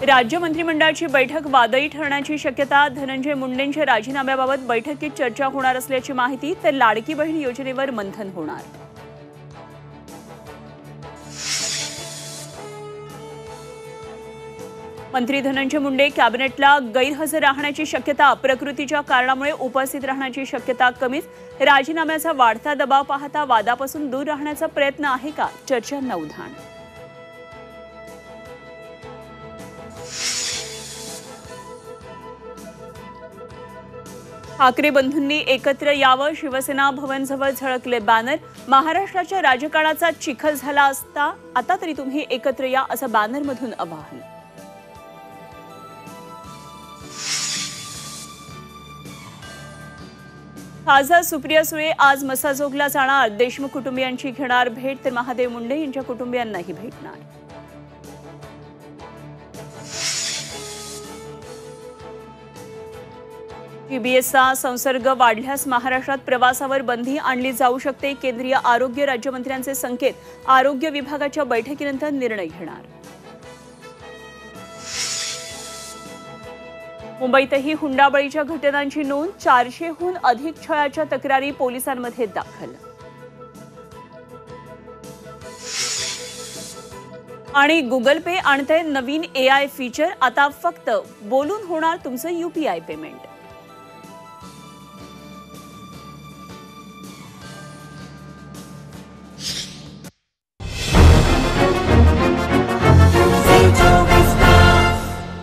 राज्य मंत्रिमंडळाची बैठक वादळी ठरण्याची शक्यता। धनंजय मुंडेंच्या राजीनाम्याबाबत बैठकीत चर्चा होणार असल्याची माहिती। तर लाडकी बहीण योजनेवर मंथन होणार। मंत्री धनंजय मुंडे कॅबिनेटला गैरहजर राहण्याची शक्यता। प्रकृतीच्या कारणामुळे उपस्थित राहण्याची शक्यता कमीच। राजीनाम्याचा वाढता दबाव पाहता वादापासून दूर राहण्याचा प्रयत्न आहे का? चर्चांना उधाण। ठाकरे बंधूंनी एकत्र यावं। शिवसेना भवनजवळ झळकले बॅनर। महाराष्ट्राच्या राजकारणाचा चिखल झाला असता आता तरी तुम्ही एकत्र या, असं बॅनरमधून आवाहन। खासदार सुप्रिया सुळे आज मसाजोगला जाणार। देशमुख कुटुंबियांची घेणार भेट, तर महादेव मुंडे यांच्या कुटुंबियांनाही भेटणार। टीबीएसचा संसर्ग वाढल्यास महाराष्ट्रात प्रवासावर बंदी आणली जाऊ शकते। केंद्रीय आरोग्य राज्यमंत्र्यांचे संकेत। आरोग्य विभागाच्या बैठकीनंतर निर्णय घेणार। मुंबईतही हुंडाबळीच्या घटनांची नोंद। 400हून अधिक छळाच्या तक्रारी पोलिसांमध्ये दाखल। आणि गुगल पे आणतंय नवीन AI फीचर। आता फक्त बोलून होणार तुमचं UPI पेमेंट।